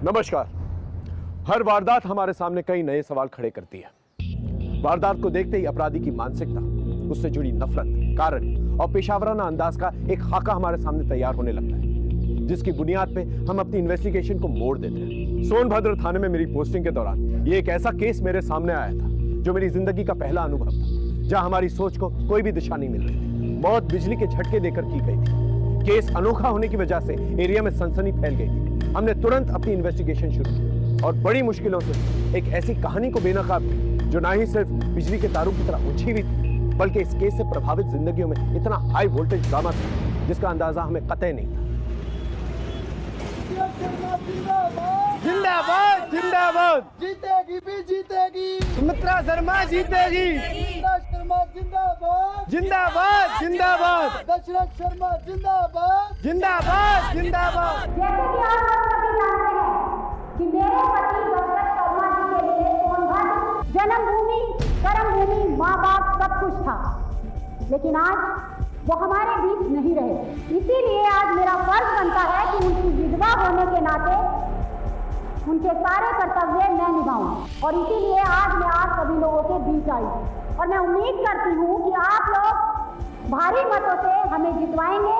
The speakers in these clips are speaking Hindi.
नमस्कार। हर वारदात हमारे सामने कई नए सवाल खड़े करती है। वारदात को देखते ही अपराधी की मानसिकता, उससे जुड़ी नफरत, कारण और पेशावराना अंदाज का एक खाका हमारे सामने तैयार होने लगता है, जिसकी बुनियाद पे हम अपनी इन्वेस्टिगेशन को मोड़ देते हैं। सोनभद्र थाने में मेरी पोस्टिंग के दौरान ये एक ऐसा केस मेरे सामने आया था जो मेरी जिंदगी का पहला अनुभव था, जहां हमारी सोच को कोई भी दिशा नहीं मिल रही थी। मौत बिजली के झटके देकर की गई थी। केस अनोखा होने की वजह से एरिया में सनसनी फैल गई थी। हमने तुरंत अपनी इन्वेस्टिगेशन शुरू की और बड़ी मुश्किलों से एक ऐसी कहानी को बेनकाब की जो ना ही सिर्फ बिजली के तारों की तरह उलझी हुई थी, बल्कि इस केस से प्रभावित जिंदगियों में इतना हाई वोल्टेज ड्रामा था जिसका अंदाजा हमें कतई नहीं था। जिंदाबाद जिंदाबाद, जीतेगी भी जीतेगी, सुमित्रा शर्मा जीतेगी। शर्मा जिंदाबाद जिंदाबाद जिंदाबाद, दशरथ शर्मा जिंदाबाद जिंदाबाद जिंदाबाद। जैसे कि आप लोग सभी जानते हैं कि मेरे पति दशरथ शर्मा जी के लिए सोनभद्र जन्मभूमि, कर्मभूमि, माँ बाप सब कुछ था, लेकिन आज वो हमारे बीच नहीं रहे। इसीलिए आज मेरा फर्ज बनता है कि उनकी विधवा होने के नाते उनके सारे कर्तव्य मैं निभाऊं, और इसीलिए आज मैं आप सभी लोगों के बीच आई और मैं उम्मीद करती हूँ कि आप लोग भारी मतों से हमें जितवाएंगे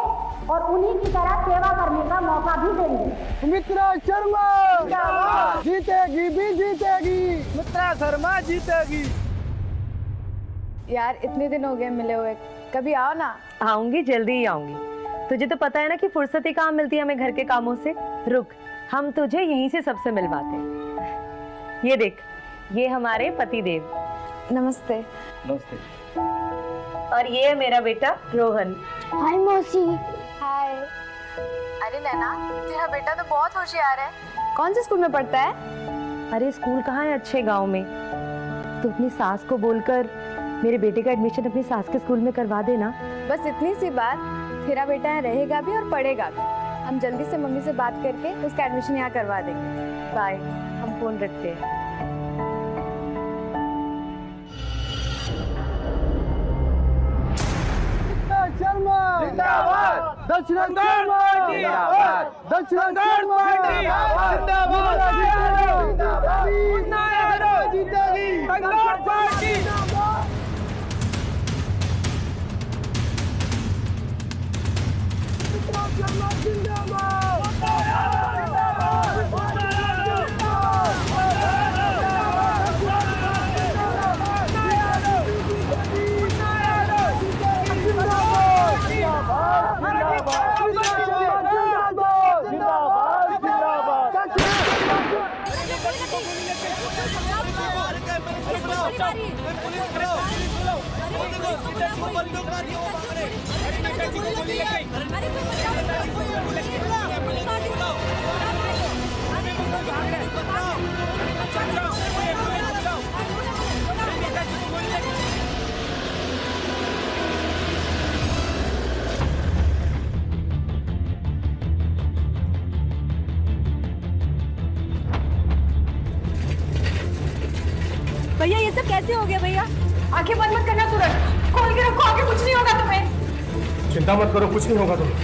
और उन्हीं की तरह सेवा करने का मौका भी देंगे। सुमित्रा शर्मा जीतेगी भी जीतेगी, सुमित्रा शर्मा जीतेगी। यार इतने दिन हो गए मिले हुए, कभी आओ ना। आऊंगी, जल्दी ही आऊंगी। तुझे तो पता है ना कि फुर्सत ही कहाँ मिलती है हमें घर के कामों से। रुक, हम तुझे यहीं से सबसे मिलवाते हैं। ये देख, ये हमारे पति देव। नमस्ते। नमस्ते। और ये है मेरा बेटा रोहन। हाय मौसी। हाय। अरे नैना, तेरा बेटा तो बहुत होशियार है। कौन से स्कूल में पढ़ता है? अरे स्कूल कहाँ है अच्छे गांव में। तो अपनी सास को बोलकर मेरे बेटे का एडमिशन अपनी सास के स्कूल में करवा देना। बस इतनी सी बात, तेरा बेटा यहाँ रहेगा भी और पढ़ेगा भी। हम जल्दी से मम्मी से बात करके उसका एडमिशन यहाँ करवा देंगे। बाय, हम फोन रखते हैं। शर्मा जिंदाबाद, दशरथ शर्मा जिंदाबाद, दशरथ शर्मा जिंदाबाद, जिंदाबाद, जीतेगी कंगोट पार्टी। भैया ये सब कैसे हो गया भैया? आंखें बंद मत करना सूरज, खोल के रखो, आगे कुछ नहीं होगा तुम्हें। चिंता मत करो, कुछ नहीं होगा तुम्हें।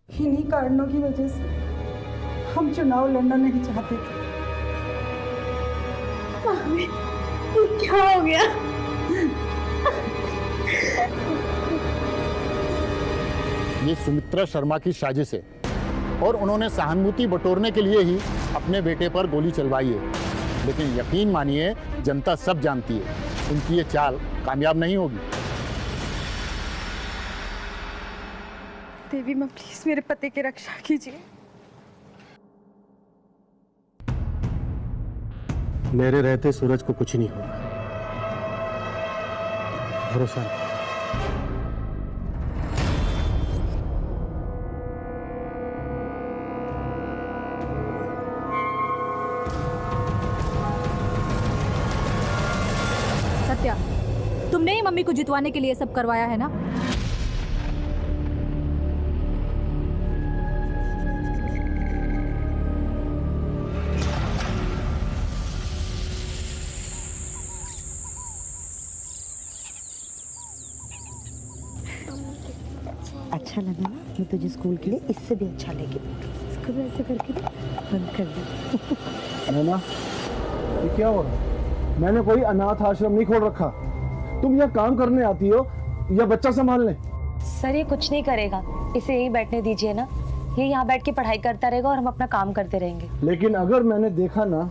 इन्हीं कारणों की वजह से हम चुनाव लड़ना नहीं चाहते थे। क्या हो गया? ये सुमित्रा शर्मा की साजिश है और उन्होंने सहानुभूति बटोरने के लिए ही अपने बेटे पर गोली चलवाई है। लेकिन यकीन मानिए, जनता सब जानती है, उनकी ये चाल कामयाब नहीं होगी। देवी माँ प्लीज मेरे पति की रक्षा कीजिए। मेरे रहते सूरज को कुछ नहीं होगा, भरोसा रखो। सत्या, तुमने ही मम्मी को जितवाने के लिए सब करवाया है ना? अच्छा लगा ना? मैं तुझे स्कूल के लिए इससे भी अच्छा लेके इसको भी ऐसे करके बंद कर दे। नैना, ये क्या हो रहा है? मैंने कोई अनाथ आश्रम नहीं खोल रखा। तुम यहाँ काम करने आती हो या बच्चा संभालने? सर ये कुछ नहीं करेगा, इसे यही बैठने दीजिए ना। ये यहाँ बैठ के पढ़ाई करता रहेगा और हम अपना काम करते रहेंगे। लेकिन अगर मैंने देखा ना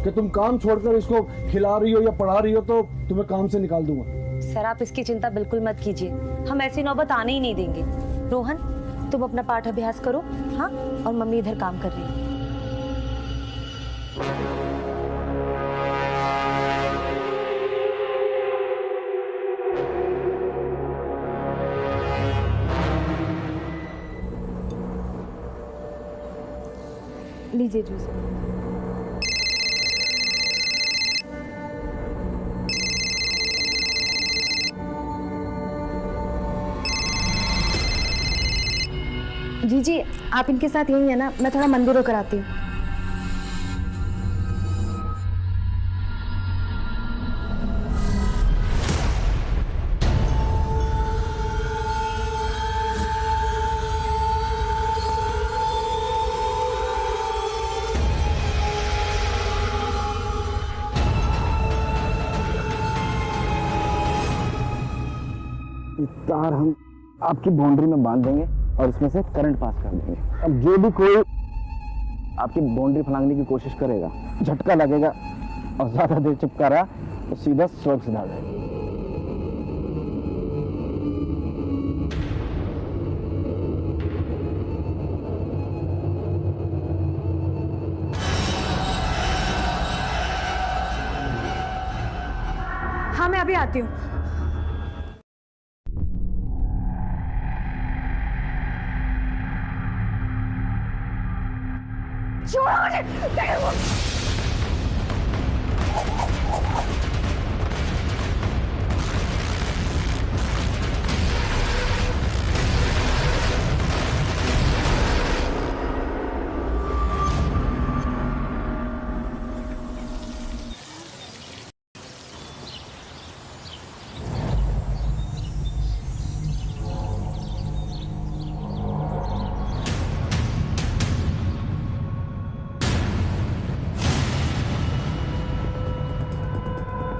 कि तुम काम छोड़कर इसको खिला रही हो या पढ़ा रही हो तो तुम्हें काम से निकाल दूंगा। सर आप इसकी चिंता बिल्कुल मत कीजिए, हम ऐसी नौबत आने ही नहीं देंगे। रोहन तुम अपना पाठ अभ्यास करो, हाँ, और मम्मी इधर काम कर रही है। लीजिए जूस। जी आप इनके साथ यही है ना, मैं थोड़ा मंदिर होकर आती हूँ। तार हम आपकी बाउंड्री में बांध देंगे और इसमें से करंट पास कर देंगे। अब जो भी कोई आपकी बाउंड्री फलांगने की कोशिश करेगा, झटका लगेगा और ज्यादा देर चिपका रहा तो सीधा स्वर्ग सिधा जाएगा। हाँ मैं अभी आती हूँ।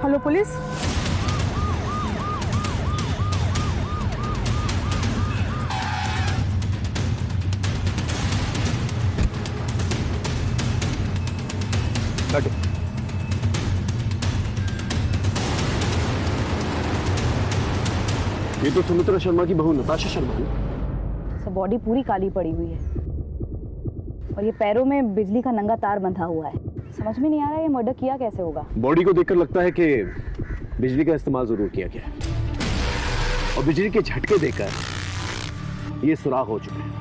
हेलो पुलिस, ये तो सुमित्रा शर्मा की बहू नताशा शर्मा है। सब बॉडी पूरी काली पड़ी हुई है और ये पैरों में बिजली का नंगा तार बंधा हुआ है। समझ में नहीं आ रहा है ये मर्डर किया कैसे होगा। बॉडी को देखकर लगता है कि बिजली का इस्तेमाल जरूर किया गया है और बिजली के झटके देकर ये सुराग हो चुके हैं।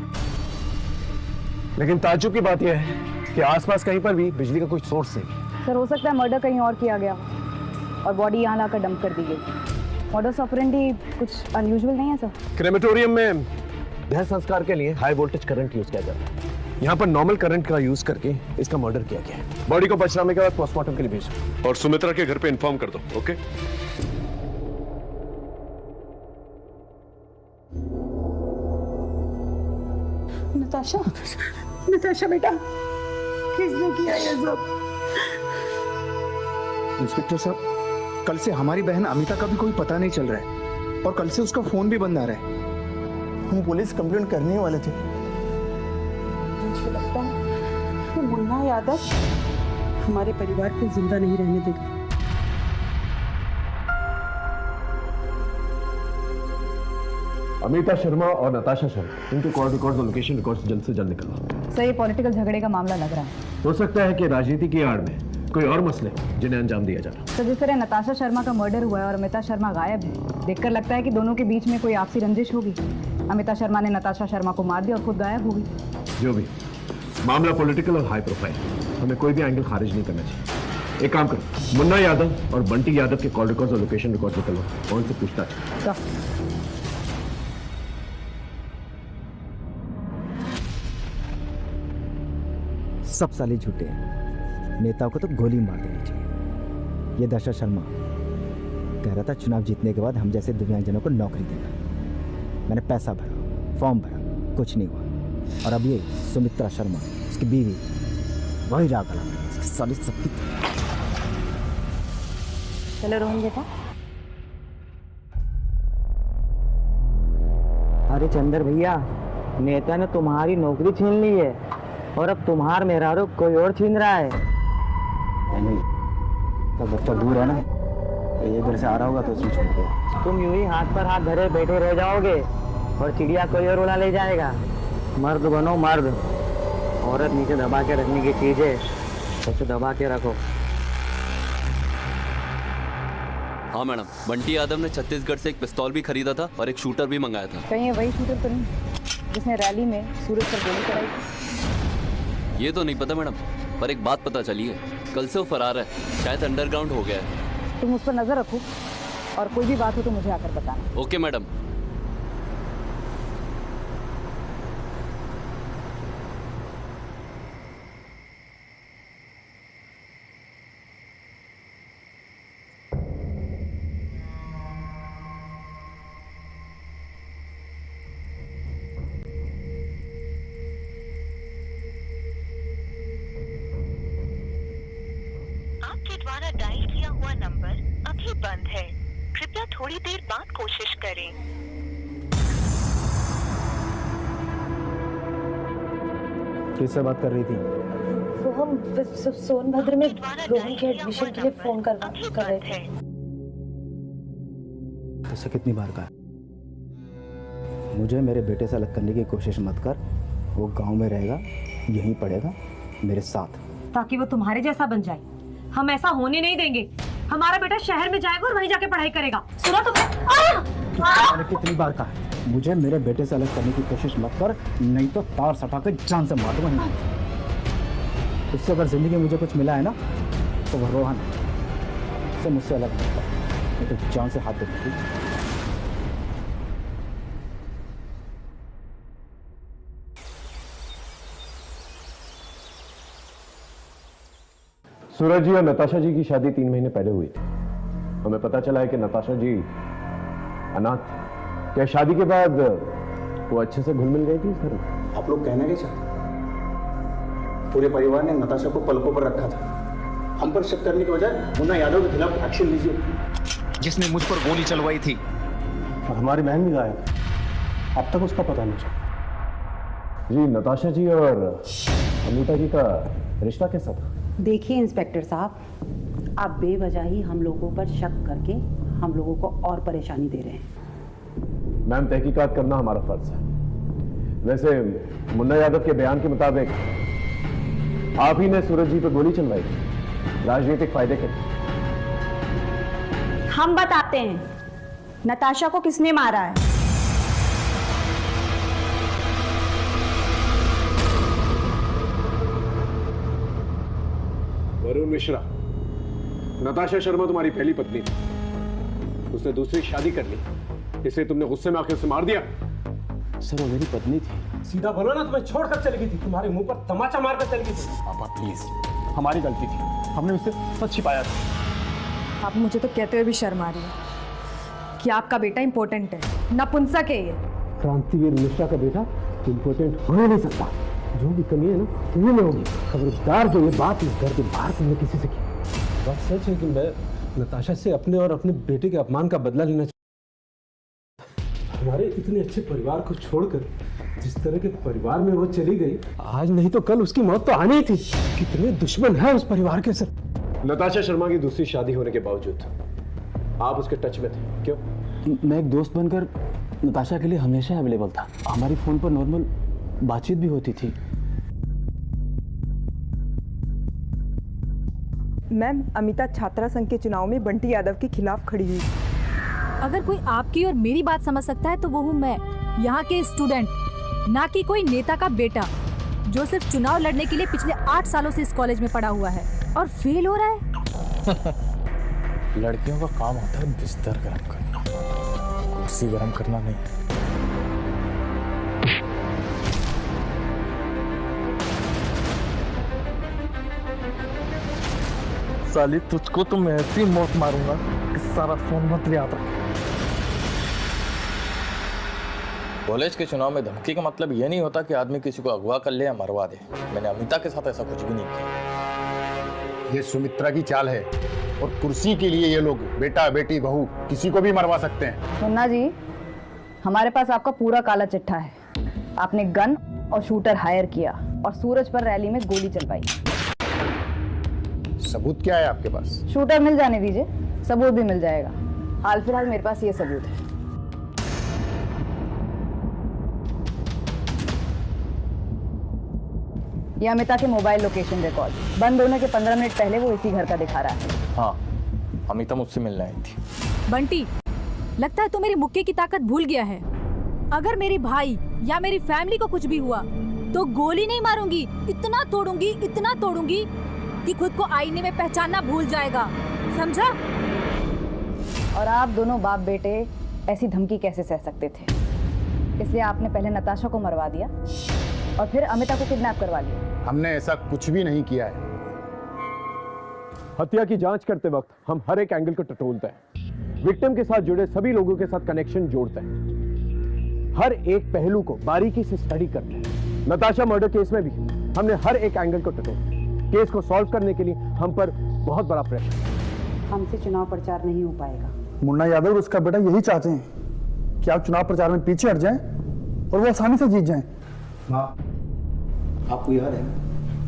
लेकिन ताज्जुब की बात यह है कि आसपास कहीं पर भी बिजली का कोई सोर्स नहीं। सर हो सकता है मर्डर कहीं और किया गया और बॉडी यहाँ लाकर डंप कर दी गई। मर्डर ऑपरेंडी कुछ अनयूजुअल नहीं है सर। क्रेमेटोरियम में देह संस्कार के लिए हाई वोल्टेज करंट यूज किया जाता है। यहाँ पर नॉर्मल करंट का यूज करके इसका मर्डर किया गया है। बॉडी को पचनामे के बाद पोस्टमार्टम के लिए भेजो और सुमित्रा के घर पे इन्फॉर्म कर दो। ओके? नताशा, नताशा बेटा, किसने किया ये सब? इंस्पेक्टर साहब, कल से हमारी बहन अमिता का भी कोई पता नहीं चल रहा है और कल से उसका फोन भी बंद आ रहा है। हम पुलिस कंप्लेंट करने वाले थे। मुझे लगता है कि मुन्ना यादव हमारे परिवार को जिंदा नहीं रहने देगा। अमिता शर्मा और नताशा शर्मा, इनके कॉल रिकॉर्ड्स और लोकेशन रिकॉर्ड्स जल्द से जल्द निकलवा। सर ये पॉलिटिकल झगड़े का मामला लग रहा है। हो सकता है कि राजनीति की आड़ में कोई और मसले जिन्हें अंजाम दिया जा रहा। सर जिस तरह नताशा शर्मा का मर्डर हुआ है और अमिता शर्मा गायब है, देखकर लगता है कि दोनों के बीच में कोई आपसी रंजिश होगी। अमिता शर्मा ने नताशा शर्मा को मार दिया और खुद गायब हो गई। जो भी मामला पॉलिटिकल और हाई प्रोफाइल, हमें कोई भी एंगल खारिज नहीं करना चाहिए। एक काम करो, मुन्ना यादव और बंटी यादव के कॉल रिकॉर्ड्स और लोकेशन रिकॉर्ड्स निकलो और उनसे पूछताछ। सब साले झूठे हैं। नेताओं को तो गोली मार देनी चाहिए। ये दशा शर्मा कह रहा था चुनाव जीतने के बाद हम जैसे दिव्यांगजनों को नौकरी देना। मैंने पैसा भरा, फॉर्म भरा, कुछ नहीं हुआ। और अब ये सुमित्रा शर्मा, उसकी बीवी, वही राग लगा रही है, इसकी साली सबकी। चलो रोहन बेटा। अरे चंदर भैया, नेता ने तुम्हारी नौकरी छीन ली है और अब तुम्हार मेहरारू कोई और छीन रहा है। नहीं, तो बच्चा दूर है ना, ये इधर से आ रहा होगा तो उसमें छोड़ दो। तुम यूं ही हाथ पर हाथ धरे बैठे रह जाओगे और चिड़िया कोई और उड़ा ले जाएगा। मर्द बनो मर्द, औरत नीचे दबा के रखने की चीज है, उसे दबा के रखो। हाँ मैडम, बंटी यादव ने छत्तीसगढ़ से एक पिस्तौल भी खरीदा था और एक शूटर भी मंगाया था। कहीं ये वही शूटर तो नहीं जिसने रैली में सूरज पर गोली चलाई थी? ये तो नहीं पता मैडम, पर एक बात पता चली है, कल से वो फरार है, शायद अंडरग्राउंड हो गया है। तुम उस पर नजर रखो और कोई भी बात हो तो मुझे आकर बताना। Okay madam. आपके द्वारा डायल किया हुआ नंबर अभी बंद है, कृपया थोड़ी देर बाद कोशिश करें। किससे बात कर रही थी? वो हम सोनभद्र में रोहन के एडमिशन के लिए फोन कर रहे थे। तुझसे कितनी बार कहा, मुझे मेरे बेटे से अलग करने की कोशिश मत कर। वो गांव में रहेगा, यहीं पढ़ेगा मेरे साथ, ताकि वो तुम्हारे जैसा बन जाए। हम ऐसा होने नहीं देंगे। हमारा बेटा शहर में जाएगा और वहीं जाके पढ़ाई करेगा। सुना तुमने? मैंने कितनी बार कहा, मुझे मेरे बेटे से अलग करने की कोशिश मत कर, नहीं तो तार सटा के जान से मार दूंगा। उससे अगर जिंदगी में मुझे कुछ मिला है ना, तो वह रोहन से मुझसे अलग मत कर, नहीं तो जान से हाथ दे दूंगी। सूरज जी और नताशा जी की शादी 3 महीने पहले हुई थी। हमें पता चला है कि नताशा जी अनाथ। क्या शादी के बाद वो अच्छे से घुल मिल गई थी इस घर में? आप लोग कहना क्या चाहते? पूरे परिवार ने नताशा को पलकों पर रखा था। हम पर शक करने के बजाय मुन्ना यादव के खिलाफ एक्शन लीजिए, जिसने मुझ पर गोली चलवाई थी। और हमारी बहन भी गायब, अब तक उसका पता नहीं चला। जी, नताशा जी और अमिता जी का रिश्ता कैसा था? देखिए इंस्पेक्टर साहब, आप बेवजह ही हम लोगों पर शक करके हम लोगों को और परेशानी दे रहे हैं। मैम, तहकीकात करना हमारा फर्ज है। वैसे मुन्ना यादव के बयान के मुताबिक आप ही ने सूरज जी पर गोली चलवाई थी, राजनीतिक फायदे के लिए। हम बताते हैं नताशा को किसने मारा है। वरुण मिश्रा, नताशा शर्मा तुम्हारी पहली पत्नी थी, उसने दूसरी शादी कर ली, इसलिए तुमने गुस्से में आकर उसे मार दिया। सर, वो मेरी पत्नी थी। सीधा बोलो ना, तुम्हें छोड़कर चली गई थी, तुम्हारे मुंह पर तमाचा मारकर चली गई थी। पापा प्लीज, हमारी गलती थी, हमने उससे सच छिपाया था। आप मुझे तो कहते हुए भी शर्म आ रही है कि आपका बेटा इंपॉर्टेंट है, नपुंसक है ये। क्रांतिवीर मिश्रा का बेटा इंपोर्टेंट हो ही नहीं सकता। जो भी कमी है ना, तुम्हें में होगी। खबरदार जो ये बात इस घर के बाहर तुमने किसी से की। बात सच है कि मैं नताशा से अपने और अपने बेटे के अपमान का बदला लेना चाहता। हमारे इतने अच्छे परिवार को छोड़कर जिस तरह के परिवार में वो चली गई, आज नहीं तो कल उसकी मौत तो आनी ही थी। कितने दुश्मन हैं उस परिवार के सर। नताशा शर्मा की दूसरी शादी होने के बावजूद आप उसके टच में थे, क्यों? मैं एक दोस्त बनकर नताशा के लिए हमेशा अवेलेबल था। हमारी फोन पर नॉर्मल बातचीत भी होती थी। मैम, अमिता छात्रा संघ के चुनाव में बंटी यादव के खिलाफ खड़ी हुई। अगर कोई आपकी और मेरी बात समझ सकता है तो वो हूँ मैं, यहाँ के स्टूडेंट, ना कि कोई नेता का बेटा जो सिर्फ चुनाव लड़ने के लिए पिछले 8 सालों से इस कॉलेज में पढ़ा हुआ है और फेल हो रहा है। लड़कियों का काम होता है बिस्तर गर्म करना, कुर्सी गर्म करना नहीं। साली, तुझको तो मैं ऐसी मौत मारूंगा कि सारा सोनभद्र याद रख। कॉलेज के चुनाव में धमकी का मतलब ये नहीं होता कि आदमी किसी को अगवा कर ले या मरवा दे। मैंने अमिता के साथ ऐसा कुछ भी नहीं किया। ये सुमित्रा की चाल है और कुर्सी के लिए ये लोग बेटा बेटी बहू किसी को भी मरवा सकते हैं। मुन्ना जी, हमारे पास आपका पूरा काला चिट्ठा है। आपने गन और शूटर हायर किया और सूरज पर रैली में गोली चलवाई। सबूत क्या है आपके पास? शूटर मिल जाने दीजिए, सबूत भी मिल जाएगा। हाल फिलहाल मेरे पास ये सबूत है। ये अमिता के मोबाइल लोकेशन रिकॉर्ड, बंद होने के 15 मिनट पहले वो इसी घर का दिखा रहा है। हाँ, अमिता मुझसे मिलने आई थी। बंटी, लगता है तू मेरी मुक्के की ताकत भूल गया है। अगर मेरे भाई या मेरी फैमिली को कुछ भी हुआ तो गोली नहीं मारूंगी, इतना तोड़ूंगी कि खुद को आईने में पहचानना भूल जाएगा, समझा? और आप दोनों बाप बेटे ऐसी धमकी कैसे सह सकते थे? इसलिए आपने पहले नताशा को मरवा दिया और फिर अमिता को किडनैप करवा लिया। हमने ऐसा कुछ भी नहीं किया है। हत्या की जांच करते वक्त हम हर एक एंगल को टटोलते हैं, विक्टिम के साथ जुड़े सभी लोगों के साथ कनेक्शन जोड़ते हैं, हर एक पहलू को बारीकी से स्टडी करते हैं। नताशा मर्डर केस में भी हमने हर एक एंगल को टटोला। केस को सॉल्व करने के लिए हम पर बहुत बड़ा प्रेशर है। हमसे चुनाव प्रचार नहीं हो पाएगा। मुन्ना यादव और उसका बेटा यही चाहते हैं कि आप चुनाव प्रचार में पीछे हट जाएं और वो आसानी से जीत जाएं। माँ, आपको याद है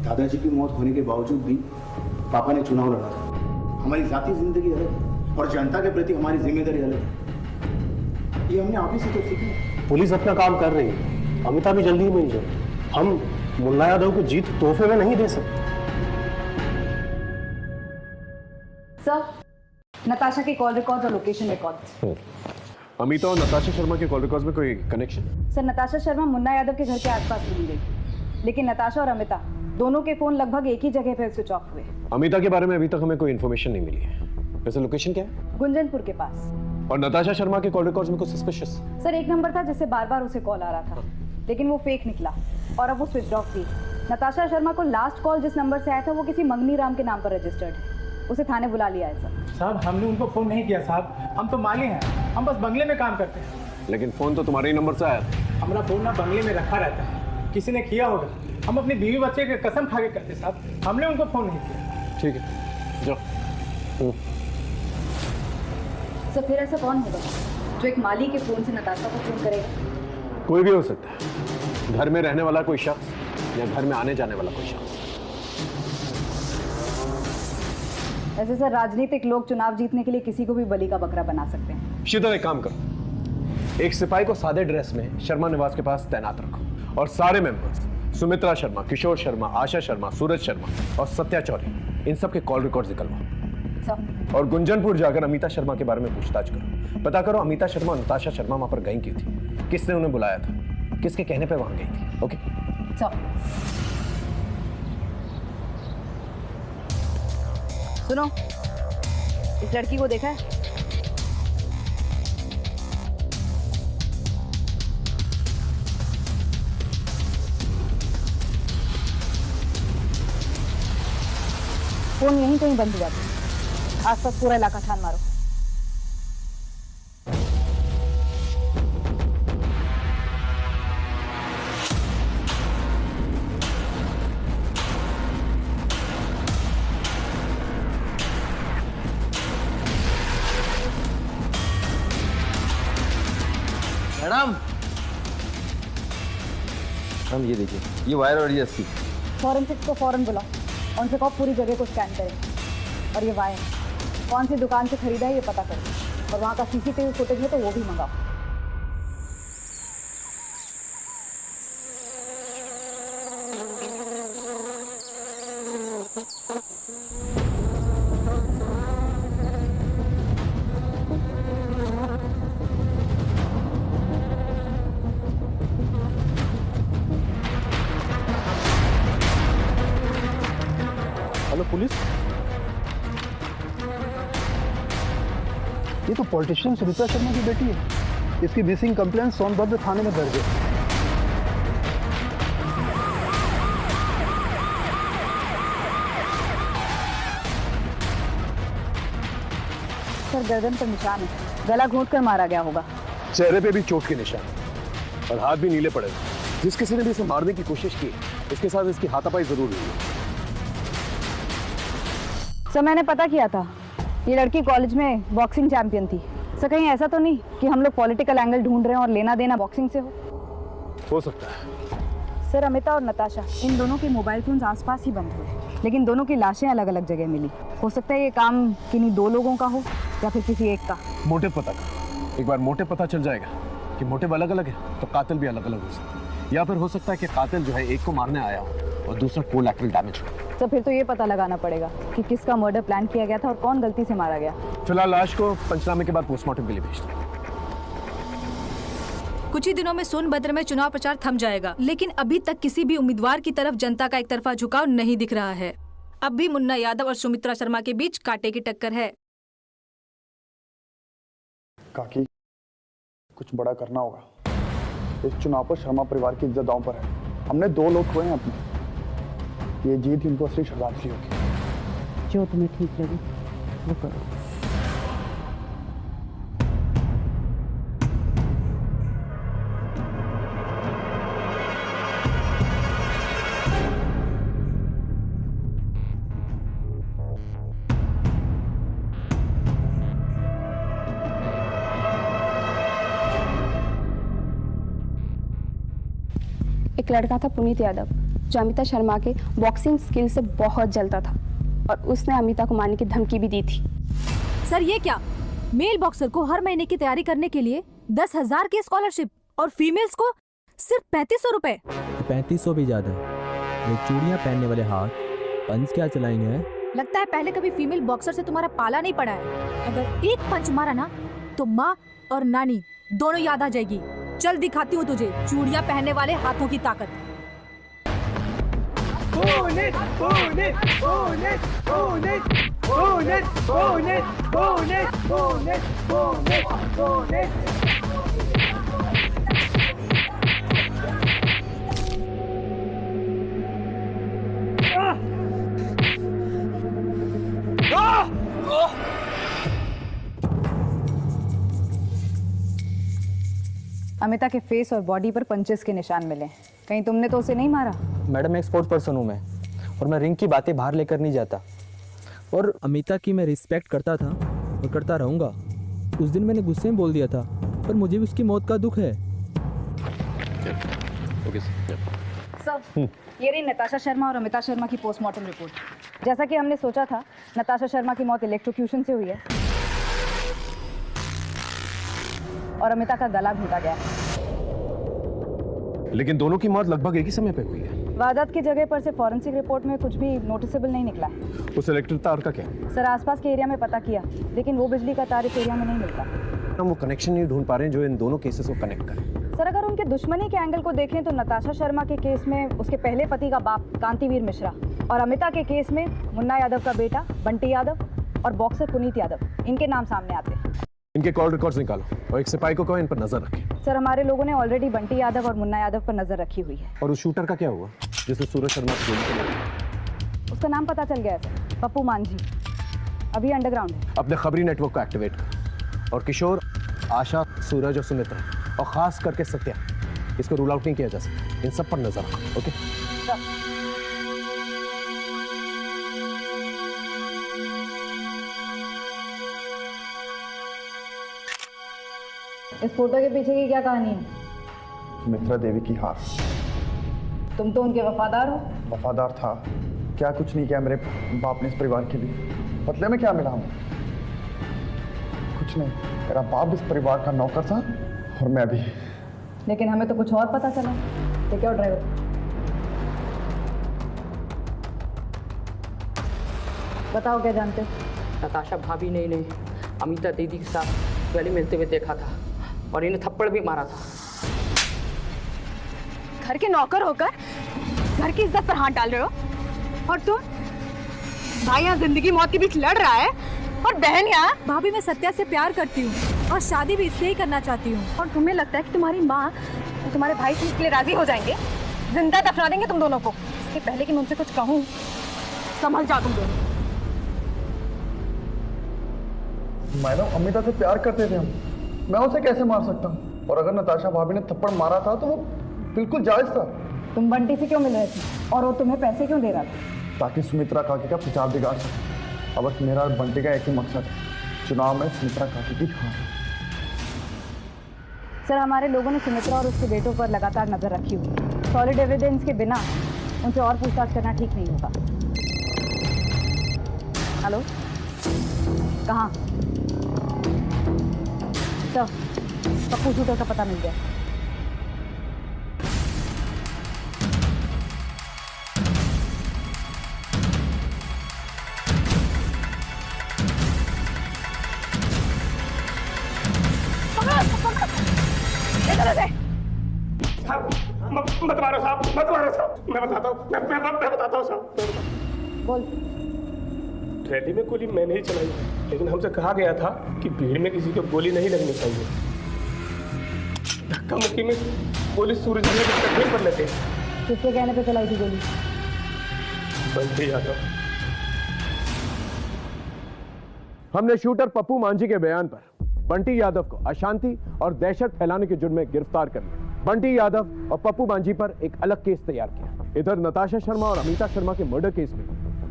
दादाजी की मौत होने के बावजूद भी पापा ने चुनाव लड़ा था। हमारी जाती जिंदगी अलग और जनता के प्रति हमारी जिम्मेदारी अलग है। ये हमने आप ही से तो सीखा। पुलिस अपना काम कर रही है, अमिता भी जल्दी ही मिल जाए। हम मुन्ना यादव को जीत तोहफे में नहीं दे सकते। सर, नताशा के कॉल रिकॉर्ड और लोकेशन रिकॉर्ड। अमिता और नताशा शर्मा के कॉल रिकॉर्ड्स में कोई कनेक्शन? सर, नताशा शर्मा मुन्ना यादव के घर के आसपास मिली गई, लेकिन नताशा और अमिता दोनों के फोन लगभग एक ही जगह पर स्विच ऑफ हुए। अमिता के बारे में अभी तक हमें कोई इन्फॉर्मेशन नहीं मिली है। वैसे लोकेशन क्या है? गुंजनपुर के पास। और नताशा शर्मा के कॉल रिकॉर्ड्स में कुछ सस्पिशियस? सर, एक नंबर था जिससे बार बार उसे कॉल आ रहा था, लेकिन वो फेक निकला और अब वो स्विच ऑफ थी। नताशा शर्मा को लास्ट कॉल जिस नंबर से आया था वो किसी मंगनी राम के नाम पर रजिस्टर्ड है। उसे थाने बुला लिया है सर। साहब, हमने उनको फोन नहीं किया साहब, हम तो माली हैं, हम बस बंगले में काम करते हैं। लेकिन फोन तो तुम्हारे ही नंबर से आया था। हमारा फोन ना बंगले में रखा रहता है, किसी ने किया होगा। हम अपनी बीवी बच्चे के कसम खा के करते साहब, हमने उनको फोन नहीं किया। ठीक है, जाओ। सर, फिर ऐसा कौन होगा जो एक माली के फोन से नताशा को फोन करेगा? कोई भी हो सकता है, घर में रहने वाला कोई शख्स या घर में आने जाने वाला कोई शख्स। ऐसे सर, राजनीतिक लोग चुनाव जीतने के लिए किसी को भी बलि का बकरा बना सकते हैं। शीतल, एक काम करो, एक सिपाही को सादे ड्रेस में शर्मा निवास के पास तैनात रखो और सारे मेंबर्स सुमित्रा शर्मा, किशोर शर्मा, आशा शर्मा, सूरज शर्मा और सत्या चौधरी, इन सब के कॉल रिकॉर्ड निकलवाओ और गुंजनपुर जाकर अमिता शर्मा के बारे में पूछताछ करो। पता करो अमिता शर्मा और नताशा शर्मा वहां पर गई क्यों थी, किसने उन्हें बुलाया था, किसके कहने पर वहां गई थी। ओके, सुनो, इस लड़की को देखा है? फोन यहीं कहीं बंद हुआ था। आसपास पूरा इलाका छान मारो। मैडम, हम ये देखिए, ये वायर और ये रस्सी। फॉरेंसिक्स को फौरन बुलाओ, उनसे कहो पूरी जगह को स्कैन करें और ये वायर कौन सी दुकान से खरीदा है ये पता करो और वहाँ का सीसीटीवी फुटेज है तो वो भी मंगाओ। हेलो पुलिस, ये तो पॉलिटिशियन सुमित्रा शर्मा की बेटी है। इसकी मिसिंग कंप्लेंट सोनभद्र थाने में दर्ज है। सर, गर्दन पर निशान है, गला घोंट कर मारा गया होगा। चेहरे पे भी चोट के निशान और हाथ भी नीले पड़े। जिस किसी ने भी इसे मारने की कोशिश की, इसके साथ इसकी हाथापाई जरूर हुई है। सर मैंने पता किया था, ये लड़की कॉलेज में बॉक्सिंग चैंपियन थी। सर कहीं ऐसा तो नहीं कि हम लोग पॉलिटिकल एंगल ढूंढ रहे हैं और लेना देना बॉक्सिंग से हो सकता है। सर अमिता और नताशा, इन दोनों के मोबाइल फोन्स आसपास ही बंद हुए, लेकिन दोनों की लाशें अलग अलग जगह मिली। हो सकता है ये काम किन्हीं दो लोगों का हो या फिर किसी एक का। मोटिव पता का, एक बार मोटिव पता चल जाएगा कि मोटिव अलग अलग है तो कातिल भी अलग अलग हो सकता है। या फिर हो सकता है कि कातिल जो है एक को मारने आया हो और दूसरा कोलैटरल डैमेज हो। तो फिर तो ये पता लगाना पड़ेगा कि किसका मर्डर प्लान किया गया था और कौन गलती से मारा गया। फिलहाल लाश को पंचनामे के बाद पोस्टमार्टम के लिए भेज दो। कुछ ही दिनों में सोनभद्र में चुनाव प्रचार थम जाएगा, लेकिन अभी तक किसी भी उम्मीदवार की तरफ जनता का एक तरफा झुकाव नहीं दिख रहा है। अब भी मुन्ना यादव और सुमित्रा शर्मा के बीच कांटे की टक्कर है। काकी, कुछ बड़ा करना होगा। इस चुनाव पर शर्मा परिवार की इज्जत दांव पर है। हमने 2 लोग खोए हैं अपने। ये जीत इनको असली श्रद्धांजलि होगी। जो तुम्हें ठीक लगे वो करो। एक लड़का था पुनीत यादव, जो अमिता शर्मा के बॉक्सिंग स्किल से बहुत जलता था और उसने अमिता को मारने की धमकी भी दी थी। सर ये क्या, मेल बॉक्सर को हर महीने की तैयारी करने के लिए 10,000 की स्कॉलरशिप और फीमेल्स को सिर्फ 3500 रुपए। 3500 भी ज्यादा है। वो चूड़ियां पहनने वाले हाथ पंच क्या चलाएंगे? लगता है पहले कभी फीमेल बॉक्सर से तुम्हारा पाला नहीं पड़ा है। अगर एक पंच मारा ना तो माँ और नानी दोनों याद आ जाएगी। चल दिखाती हूँ तुझे चूड़ियां पहनने वाले हाथों की ताकत। अमिता के फेस और बॉडी पर पंचेस के निशान मिले। कहीं तुमने तो उसे नहीं मारा? मैडम एक स्पोर्ट्स पर्सन हूँ मैं, और मैं रिंग की बातें बाहर लेकर नहीं जाता। और अमिता की मैं रिस्पेक्ट करता था और करता रहूँगा। उस दिन मैंने गुस्से में बोल दिया था, पर मुझे भी उसकी मौत का दुख है। सर, ये रही नताशा शर्मा और अमिता शर्मा की पोस्टमार्टम रिपोर्ट। जैसा कि हमने सोचा था, नताशा शर्मा की मौत इलेक्ट्रोक्यूशन से हुई है और अमिता का गला घोटा गया। लेकिन दोनों की मौत लगभग एक ही समय पे हुई है। वारदात की जगह पर से फॉरेंसिक रिपोर्ट में कुछ भी नोटिसेबल नहीं निकला है। उस इलेक्ट्रिक तार का क्या? सर आसपास के एरिया में पता किया, लेकिन वो बिजली का तार इस एरिया में नहीं मिलता। हम वो कनेक्शन नहीं ढूंढ पा रहे हैं जो इन दोनों केसेस को कनेक्ट करे। सर अगर उनके दुश्मनी के एंगल को देखें तो नताशा शर्मा के केस में उसके पहले पति का बाप कांतिवीर मिश्रा और अमिता के केस में मुन्ना यादव का बेटा बंटी यादव और बॉक्सर पुनीत यादव, इनके नाम सामने आते हैं। इनके कॉल रिकॉर्ड्स निकालो और एक सिपाही को कहो इन पर नजर रखे। सर हमारे लोगों ने ऑलरेडी बंटी यादव और मुन्ना यादव पर नजर रखी हुई है। और उस शूटर का क्या हुआ जिसने सूरज शर्मा को गोली चलाई? उसका नाम पता चल गया है सर, पप्पू मांझी। अभी अंडरग्राउंड है। अपने खबरी नेटवर्क को एक्टिवेट करो और किशोर, आशा, सूरज और सुमित्रा और खास करके सत्या, इसको रूल आउट नहीं किया जा सकता। इन सब पर नजर रखो। Okay sir. इस फोटो के पीछे की क्या कहानी है? सुमित्रा देवी की हार। तुम तो उनके वफादार हो। वफादार था क्या? कुछ नहीं किया मेरे बाप ने इस परिवार के लिए। बदले में क्या मिला हूँ? कुछ नहीं। मेरा बाप इस परिवार का नौकर था और मैं भी। लेकिन हमें तो कुछ और पता चला। तो क्या ड्राइवर? बताओ क्या जानते हो? नताशा भाभी ने इन्हें अमिता दीदी के साथ पहले मिलते हुए देखा था और इन्हें थप्पड़ भी मारा था। घर के नौकर होकर घर की इज्जत पर हाथ डाल रहे हो, और तुम भाई यहाँ जिंदगी मौत के बीच लड़ रहा है और बहन यहाँ। भाभी मैं सत्या से प्यार करती हूँ और शादी भी इससे ही करना चाहती हूँ। और तुम्हें लगता है कि तुम्हारी माँ और तुम्हारे भाई से इसके लिए राजी हो जाएंगे? जिंदा दफना देंगे तुम दोनों को। इसके पहले कि मैं उनसे कुछ कहूँ, संभल जाओ तुम दोनों। मैडम अमिता से प्यार करते थे हम, मैं उसे कैसे मार सकता हूँ? और अगर नताशा भाभी ने थप्पड़ मारा था तो वो बिल्कुल जायज था। तुम बंटी से क्यों मिल रहे थे और वो तुम्हें पैसे क्यों दे रहा था? ताकि सुमित्रा काकी का प्रचार बिगाड़ सके। अब बस मेरा और बंटी का एक ही मकसद है, चुनाव में सुमित्रा काकी की हार। सर, हमारे लोगों ने सुमित्रा और उसके बेटों पर लगातार नजर रखी हुई। सॉलिड एविडेंस के बिना उनसे और पूछताछ करना ठीक नहीं होगा। हेलो, कहाँ? सर, पप्पू शूटर का पता मिल गया। मत मारो साहब, मत मारो साहब, मैं बताता हूँ, मैं बताता हूँ साहब। बोल। रैली में गोली मैंने ही चलाई, लेकिन हमसे कहा गया था कि भीड़ में किसी को गोली नहीं लगनी चाहिए। धक्का मुक्की में गोली सूरज के तकलीफ कर लेते। किसके कहने पे चलाई थी गोली? बंटी यादव। हमने शूटर पप्पू मांझी के बयान पर बंटी यादव को अशांति और दहशत फैलाने के जुर्म में गिरफ्तार कर लिया। बंटी यादव और पप्पू मांझी पर एक अलग केस तैयार किया। इधर नताशा शर्मा और अमिता शर्मा के मर्डर केस में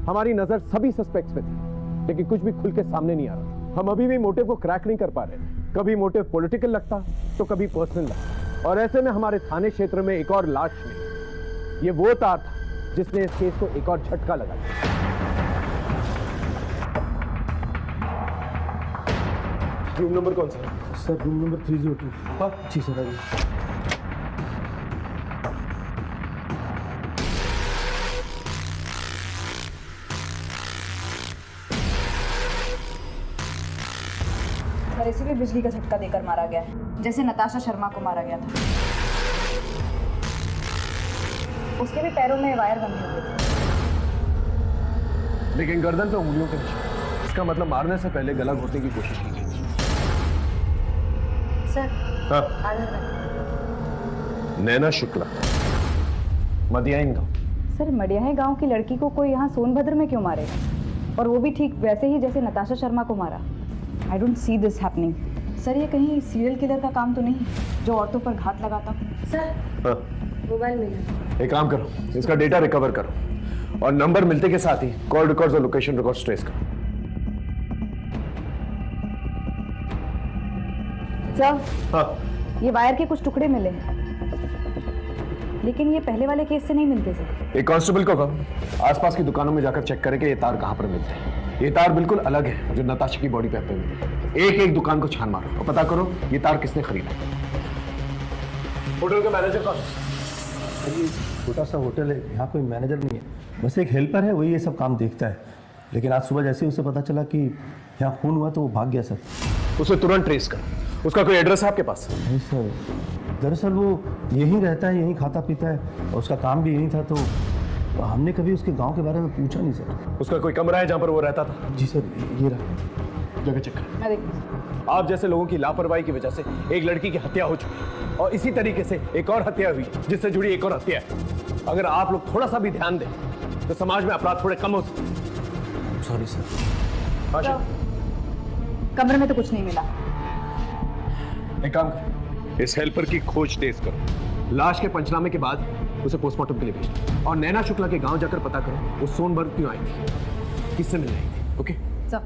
हमारी नजर सभी सस्पेक्ट्स पे थी, लेकिन कुछ भी खुल के सामने नहीं आ रहा। हम अभी भी मोटिव को क्रैक नहीं कर पा रहे थे। कभी मोटिव पॉलिटिकल लगता तो कभी पर्सनल लगता, और ऐसे में हमारे थाने क्षेत्र में एक और लाश मिली। ये वो तार था जिसने इस केस को एक और झटका लगाया। रूम नंबर कौन सा है? Sir, room number 302। जी सर। आइए। सर, इसे भी बिजली का झटका देकर मारा गया है, जैसे नताशा शर्मा को मारा गया था। उसके भी पैरों में वायर बंधे हुए थे, लेकिन गर्दन पे उंगलियों के निशान। इसका मतलब मारने से पहले गला घोटने की कोशिश की गई। सर, हाँ। नैना शुक्ला, मदियाइन गांव। सर, मडियाही गांव की लड़की को कोई यहाँ सोनभद्र में क्यों मारेगा, और वो भी ठीक वैसे ही जैसे नताशा शर्मा को मारा? I don't see this happening. Sir, ये कहीं सीरियल किलर का काम तो नहीं जो औरतों पर घात लगाता? सर, हाँ। मोबाइल मिला। एक काम करो, इसका डेटा रिकवर करो और नंबर मिलते के साथ ही कॉल रिकॉर्ड्स और लोकेशन रिकॉर्ड्स ट्रेस करो। सर, हाँ। ये वायर के कुछ टुकड़े मिले हैं, लेकिन ये पहले वाले केस से नहीं मिलते सर। एक कांस्टेबल को कहो आसपास की दुकानों में जाकर चेक करें कि ये तार कहां पर मिलते हैं। ये तार बिल्कुल अलग है जो नताशा की बॉडी पे मिले। एक एक दुकान को छान मारो और पता करो ये तार किसने खरीदा। होटल का मैनेजर कौन? ये छोटा सा होटल है, यहाँ कोई मैनेजर नहीं है, बस एक हेल्पर है, वही ये सब काम देखता है। लेकिन आज सुबह जैसे ही उसे पता चला कि यहाँ खून हुआ तो वो भाग गया सर। उसे तुरंत ट्रेस करो। उसका कोई एड्रेस है आपके पास? नहीं सर, दरअसल वो यहीं रहता है, यहीं खाता पीता है और उसका काम भी यहीं था, तो हमने कभी उसके गांव के बारे में पूछा नहीं सर। उसका कोई कमरा है जहाँ पर वो रहता था? जी सर, ये रहा। जगह चेक करें। मैं देखती। आप जैसे लोगों की लापरवाही की वजह से एक लड़की की हत्या हो चुकी है और इसी तरीके से एक और हत्या हुई जिससे जुड़ी एक और हत्या है। अगर आप लोग थोड़ा सा भी ध्यान दें तो समाज में अपराध थोड़े कम हो सकते। Sorry sir. कमरे में तो कुछ नहीं मिला। एक काम करो, इस हेल्पर की खोज तेज करो। लाश के पंचनामे के बाद उसे पोस्टमार्टम के लिए भेजना और नैना शुक्ला के गांव जाकर पता करो वो सोनभद्र क्यों आई थी, किससे मिल रही थी। Okay sir.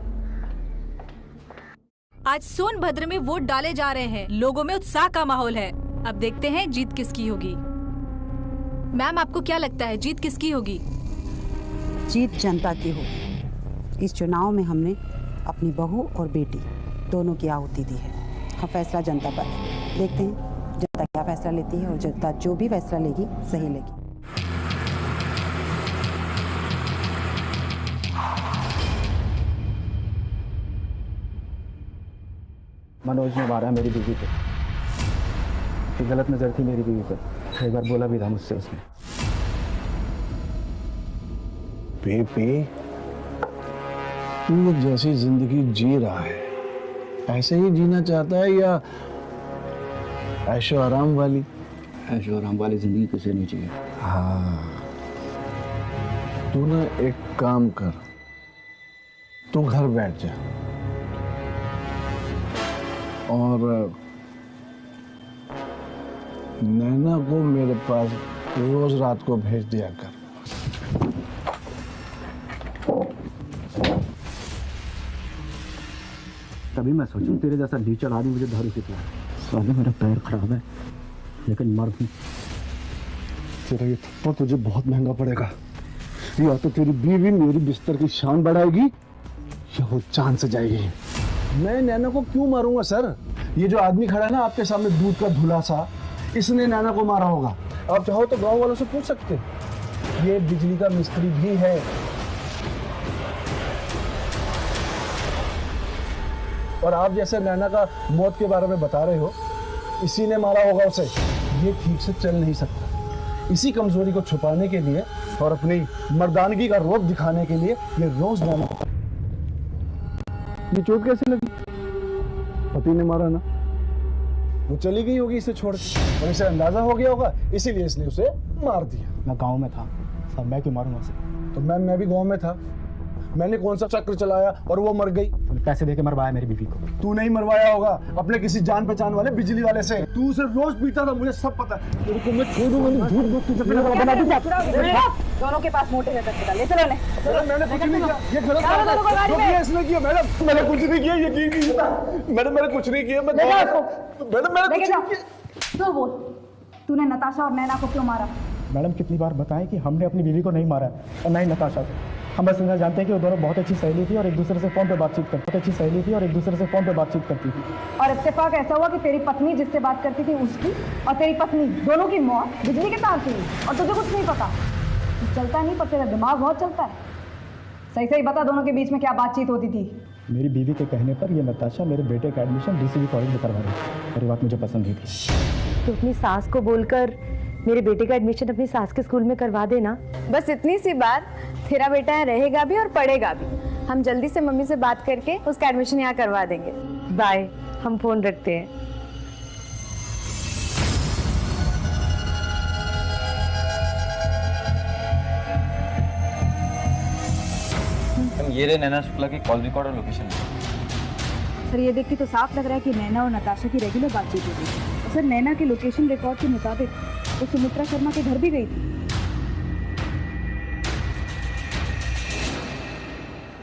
आज सोनभद्र में वोट डाले जा रहे हैं, लोगों में उत्साह का माहौल है। अब देखते हैं जीत किसकी होगी। मैम, आपको क्या लगता है जीत किसकी होगी? जीत जनता की होगी। इस चुनाव में हमने अपनी बहू और बेटी दोनों की आहुति दी है। हाँ, फैसला जनता पर है। देखते हैं जनता क्या फैसला लेती है और जनता जो भी फैसला लेगी सही लेगी। मनोज ने मारा मेरी बीवी को। कि गलत नजर थी मेरी बीवी पर, एक बार बोला भी था मुझसे उसने। बेबी, तू जैसी जिंदगी जी रहा है ऐसे ही जीना चाहता है या ऐशो आराम वाली? ऐशो आराम वाली जिंदगी किसे नहीं चाहिए। हाँ, तू ना एक काम कर, तू घर बैठ जा और नैना को मेरे पास रोज रात को भेज दिया कर। तभी मैं सोचूं तेरे जैसा लीचड़ आदमी मुझे दारू पिला। साले मेरा पैर खराब है लेकिन मर्द हूं। तेरा ये थप्पड़ तुझे बहुत महंगा पड़ेगा। या तो तेरी बीवी मेरी बिस्तर की शान बढ़ाएगी या वो जान से जाएगी। मैं नैना को क्यों मारूंगा सर? ये जो आदमी खड़ा है ना आपके सामने, दूध का धुला सा, इसने नैना को मारा होगा। आप चाहो तो गांव वालों से पूछ सकते। ये बिजली का मिस्त्री भी है। और आप जैसे नैना का मौत के बारे में बता रहे हो, इसी ने मारा होगा उसे। ये ठीक से चल नहीं सकता। इसी कमजोरी को छुपाने के लिए और अपनी मर्दानगी का रोब दिखाने के लिए ये रोज नैना। ये चोट कैसे लगी? पति ने मारा ना, वो चली गई होगी इसे छोड़ के, और इसे अंदाजा हो गया होगा, इसीलिए इसने उसे मार दिया। मैं गांव में था, सब मैं क्यों मारूंगा उसे? तो मैं भी गांव में था। मैंने कौन सा चक्र चलाया और वो मर गई? तूने पैसे देके मरवाया मेरी बीवी को। तू नहीं मरवाया होगा, अपने किसी जान पहचान वाले बिजली वाले से। तू उसे रोज पीता था, मुझे सब पता है। तेरे को मैं छोड़ूंगा नहीं, झूठ बोल तुझे बना दूंगा। दोनों के पास मोटे हैं, ले चलो। मैंने कुछ नहीं किया, ये गलत बात है। जो किया इसने किया। मैडम मैंने कुछ नहीं किया, यकीन कीजिए। मैडम मैंने कुछ नहीं किया। मैडम मैंने कुछ नहीं किया। तू बोल, तूने नताशा और नैना को क्यों मारा? मैडम कितनी बार बताएं कि हमने अपनी बीवी को नहीं मारा और ना ही नताशा को। हम बस इतना जानते हैं कि वो दोनों बहुत अच्छी सहेली थी और एक दूसरे से फोन पे बातचीत करती थी। और इत्तेफाक ऐसा हुआ कि तेरी पत्नी जिससे बात करती थी उसकी और तेरी पत्नी दोनों की मौत बिजली के तार से हुई और तुझे कुछ नहीं पता। चलता नहीं पर तेरा दिमाग बहुत चलता है। सही सही बता, दोनों के बीच में क्या बातचीत होती थी? मेरी बीवी के कहने पर ये नताशा मेरे बेटे का एडमिशन डीसीबी कॉलेज में करवा रही थी और ये बात मुझे पसंद नहीं थी। तो अपनी सास को बोलकर मेरे बेटे का एडमिशन अपनी सास के स्कूल में करवा देना। बस इतनी सी बात, तेरा बेटा रहेगा भी और पढ़ेगा भी। हम जल्दी से मम्मी से बात करके उसका एडमिशन यहाँ करवा देंगे। बाय, हम फोन रखते हैं। ये रहे नैना शुक्ला की कॉल रिकॉर्ड और लोकेशन। सर ये देख के तो साफ लग रहा है कि नैना और नताशा की रेगुलर बातचीत हो रही है। सर नैना के लोकेशन रिकॉर्ड के मुताबिक वो सुमित्रा शर्मा के घर भी गई थी।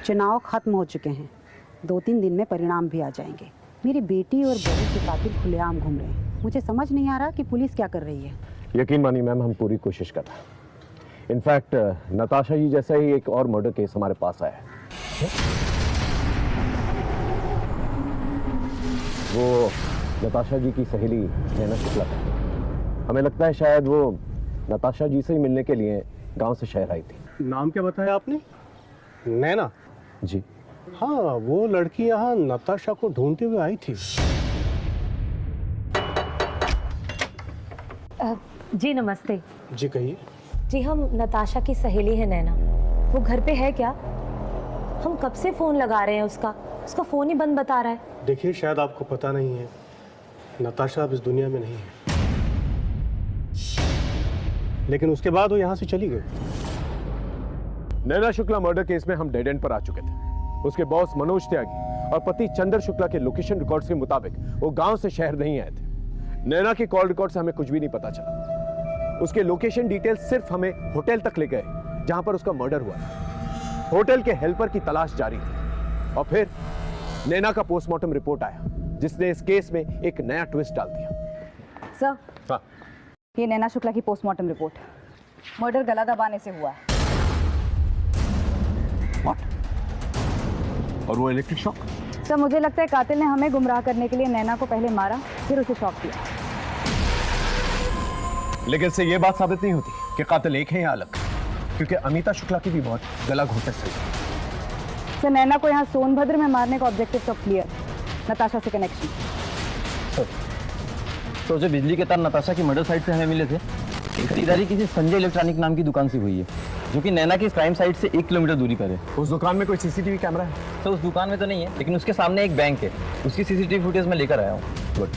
चुनाव खत्म हो चुके हैं, 2-3 दिन में परिणाम भी आ जाएंगे। मेरी बेटी और बहू के कातिल खुलेआम घूम रहे हैं। मुझे समझ नहीं आ रहा कि पुलिस क्या कर रही है। यकीन मानिए मैम, हम पूरी कोशिश कर रहे हैं। इनफैक्ट नताशा जी जैसा ही एक और मर्डर केस हमारे पास आया है। वो नताशा जी की सहेली नैना शुक्ला है। हमें लगता है शायद वो नताशा जी से ही मिलने के लिए गांव से शहर आई थी। नाम क्या बताया आपने? नैना? जी हाँ, वो लड़की यहाँ नताशा को ढूंढते हुए आई थी। जी नमस्ते। जी कहिए। जी हम नताशा की सहेली है नैना। वो घर पे है क्या? हम कब से फोन लगा रहे हैं उसका फोन ही बंद बता रहा है। देखिए शायद आपको पता नहीं है, नताशा अब इस दुनिया में नहीं है। लेकिन उसके बाद वो यहाँ से चली गई। नैना शुक्ला मर्डर केस में हम डेड एंड पर आ चुके थे। उसके बॉस मनोज त्यागी और पति चंद्र शुक्ला के लोकेशन रिकॉर्ड्स के मुताबिक वो गांव से शहर नहीं आए थे। नैना के कॉल रिकॉर्ड से हमें कुछ भी नहीं पता चला। उसके लोकेशन डिटेल सिर्फ हमें होटल तक ले गए जहां पर उसका मर्डर हुआ था। होटल के हेल्पर की तलाश जारी थी और फिर नैना का पोस्टमार्टम रिपोर्ट आया जिसने इस केस में एक नया ट्विस्ट डाल दिया। सर हाँ, ये नैना शुक्ला की पोस्टमार्टम रिपोर्ट। मर्डर गला दबाने से हुआ है। और वो इलेक्ट्रिक शॉक? सर मुझे लगता है कातिल ने हमें गुमराह करने के लिए नैना को पहले मारा फिर उसे शॉक दिया। लेकिन इससे ये बात साबित नहीं होती कि कातिल एक है या अलग, क्योंकि अमिता शुक्ला की भी मौत गला घोंटने से हुई। सर नैना को यहाँ सोनभद्र में मारने का ऑब्जेक्टिव तो क्लियर, नताशा से कनेक्शन। तो जो बिजली के तार नताशा की मर्डर साइट से हमें मिले थे, खरीदारी किसी संजय इलेक्ट्रॉनिक नाम की दुकान से हुई है, जो कि नैना की क्राइम साइट से 1 किलोमीटर दूरी पर है। उस दुकान में कोई सीसीटीवी कैमरा है? तो उस दुकान में तो नहीं है, लेकिन उसके सामने एक बैंक है, उसकी सीसीटीवी फुटेज मैं लेकर आया हूँ। गुड।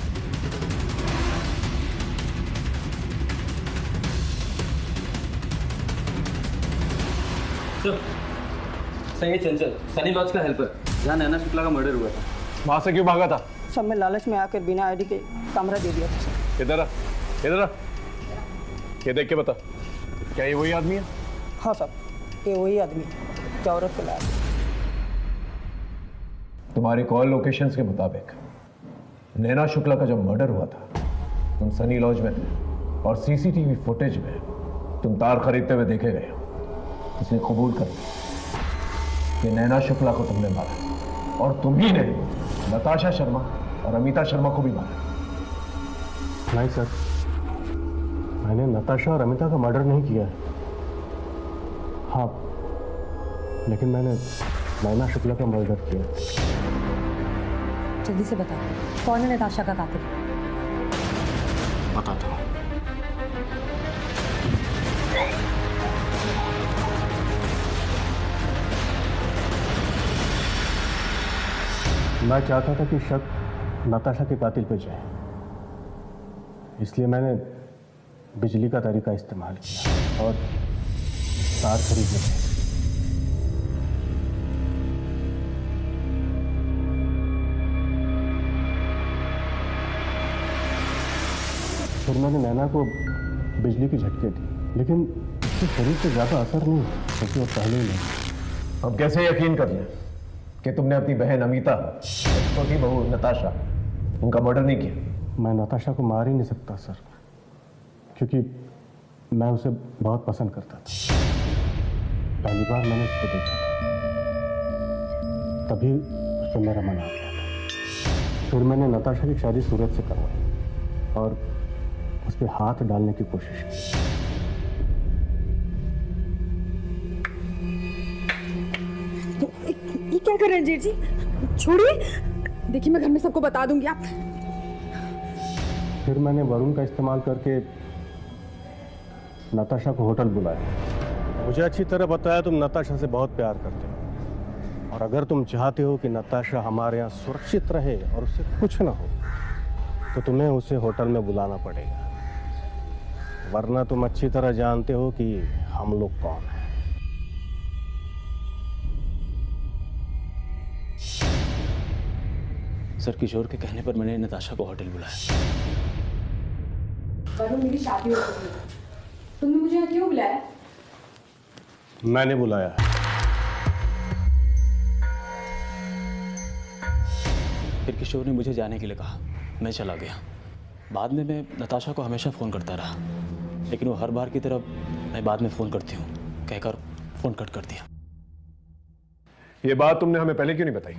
सर ये चंचल सनी लॉज का हेल्पर, जहाँ नैना शुक्ला का मर्डर हुआ था। वहां से क्यों भागा था? सब में लालच में आकर बिना आईडी के कमरा दे दिया था। इधर इधर आ, ये देख के बता, क्या ये वही आदमी है? हाँ साहब, ये वही आदमी क्या औरत को लाया। तुम्हारी कॉल लोकेशंस के मुताबिक नैना शुक्ला का जब मर्डर हुआ था, तुम सनी लॉज में थे और सीसीटीवी फुटेज में तुम तार खरीदते हुए देखे गए हो। उसने कबूल कर लिया कि नैना शुक्ला को तुमने मारा और तुम ही ने नताशा शर्मा और अमिता शर्मा को भी मारा। नहीं सर, मैंने नताशा और अमिता का मर्डर नहीं किया है। हाँ, लेकिन मैंने नैना शुक्ला का मर्डर किया। जल्दी से बता, कौन है नताशा का कातिल? बताता हूँ। मैं चाहता था कि शक नताशा के कातिल पे जाए, इसलिए मैंने बिजली का तरीका इस्तेमाल किया और तार खरीदे थे। फिर मैंने नैना को बिजली की झटके दी, लेकिन उसके शरीर पे ज्यादा असर नहीं, क्योंकि वो पहले ही नहीं। अब कैसे यकीन कर लें कि तुमने अपनी बहन अमिता, छोटी बहू नताशा, उनका मर्डर नहीं किया? मैं नताशा को मार ही नहीं सकता सर, क्योंकि मैं उसे बहुत पसंद करता था। पहली बार मैंने उसको देखा था, तभी उस पर मेरा मन आ गया था। फिर मैंने नताशा की शादी सूरज से करवाई और उस पर हाथ डालने की कोशिश की। ये क्या कर रहे हैं जेठ जी? छोड़िए, देखिए मैं घर में सबको बता दूंगी। आप फिर मैंने वरुण का इस्तेमाल करके नताशा को होटल बुलाया। मुझे अच्छी तरह बताया तुम नताशा से बहुत प्यार करते हो, और अगर तुम चाहते हो कि नताशा हमारे यहाँ सुरक्षित रहे और उससे कुछ ना हो, तो तुम्हें उसे होटल में बुलाना पड़ेगा, वरना तुम अच्छी तरह जानते हो कि हम लोग कौन हैं। सर, किशोर के कहने पर मैंने नताशा को होटल बुलाया। वरुण, मेरी शादी हो चुकी है, तुमने मुझे यहाँ क्यों बुलाया? मैंने बुलाया है। फिर किशोर ने मुझे जाने के लिए कहा, मैं चला गया। बाद में मैं नताशा को हमेशा फ़ोन करता रहा, लेकिन वो हर बार की तरह मैं बाद में फ़ोन करती हूँ कहकर फ़ोन कट कर दिया। ये बात तुमने हमें पहले क्यों नहीं बताई?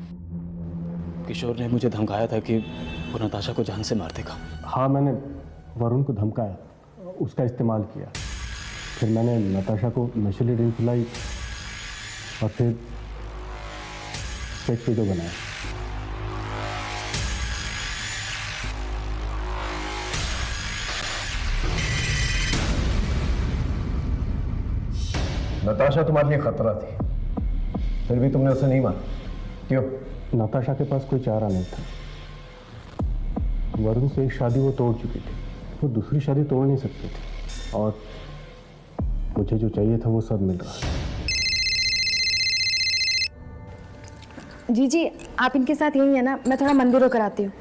किशोर ने मुझे धमकाया था कि वो नताशा को जान से मार देगा। हाँ, मैंने वरुण को धमकाया, उसका इस्तेमाल किया। फिर मैंने नताशा को नशीली ड्रिंक पिलाई और फिर फेक वीडियो बनाया। नताशा तुम्हारे लिए खतरा थी, फिर भी तुमने उसे नहीं मारा, क्यों? नताशा के पास कोई चारा नहीं था। वरुण से एक शादी वो तोड़ चुकी थी, वो दूसरी शादी तोड़ नहीं सकती थी, और मुझे जो चाहिए था वो सब मिल रहा था। जी जी, आप इनके साथ यही है ना? मैं थोड़ा मंदिर होकर आती हूँ।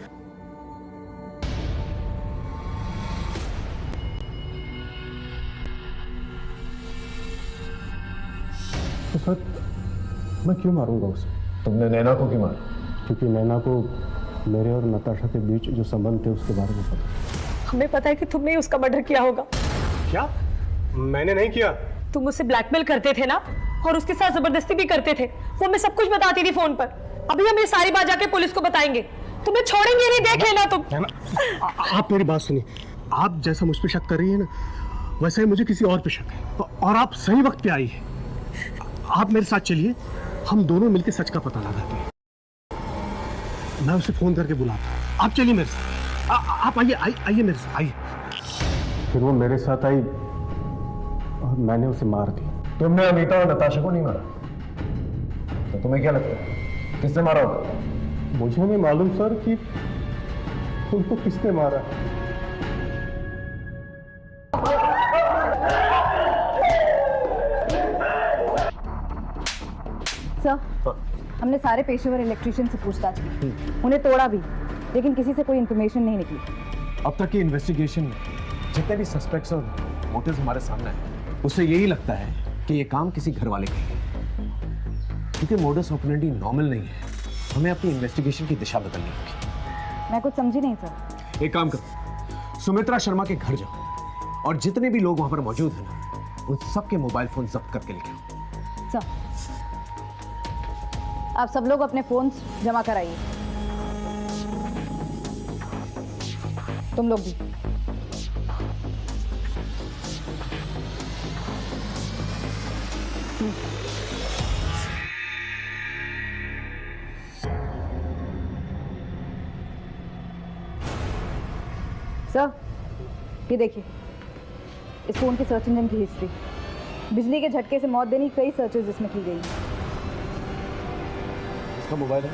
तो सर, मैं क्यों मारूंगा उसे? तुमने नैना को क्यों मारा? क्योंकि नैना को मेरे और नताशा के बीच जो संबंध थे उसके बारे में पता। हमें पता है कि तुमने ही उसका मर्डर किया होगा। क्या? मैंने नहीं किया। तुम उसे ब्लैकमेल करते थे ना, और उसके साथ जबरदस्ती भी करते थे। वो मैं सब कुछ बताती थी फोन पर। अभी हम ये सारी बात जाके पुलिस को बताएंगे, तुम्हें छोड़ेंगे नहीं, देख लेना तुम। आप मेरी बात सुनिए, आप जैसा मुझ पर शक कर रही है ना, वैसे ही मुझे किसी और पे शक है, और आप सही वक्त पे आई है। आप मेरे साथ चलिए, हम दोनों मिलकर सच का पता लगाते हैं। मैं उसे फोन करके बुलाता हूँ, आप चलिए मेरे साथ। आप आइए, आइए मेरे साथ, आइए। फिर वो मेरे साथ आई और मैंने उसे मार दिया। तुमने अमिता और नताशा को नहीं मारा, तो तुम्हें क्या लगता है किसने मारा होगा? मुझे नहीं मालूम सर कि उनको किसने मारा। सर, हमने सारे पेशेवर इलेक्ट्रिशियन से पूछताछ की, उन्हें तोड़ा भी, लेकिन किसी से कोई इन्फॉर्मेशन नहीं निकली। अब तक की इन्वेस्टिगेशन में जितने भी सस्पेक्ट्स और मोटिव्स हमारे सामने हैं, उससे यही लगता है कि ये काम किसी घर वाले का है, क्योंकि मोडस ऑपरेंडी नॉर्मल नहीं है। हमें अपनी इन्वेस्टिगेशन की दिशा बदलनी होगी। मैं कुछ समझी नहीं सर। एक काम करो, सुमित्रा शर्मा के घर जाओ और जितने भी लोग वहां पर मौजूद हैं ना, उन सबके मोबाइल फोन जब्त करके लेके आओ। सर, आप सब लोग अपने फोन जमा कराइए। तुम लोग भी। सर, ये देखिए, इस फोन की सर्च इंजन की हिस्ट्री। बिजली के झटके से मौत देनी कई सर्चेज इसमें की गई। इसका मोबाइल है।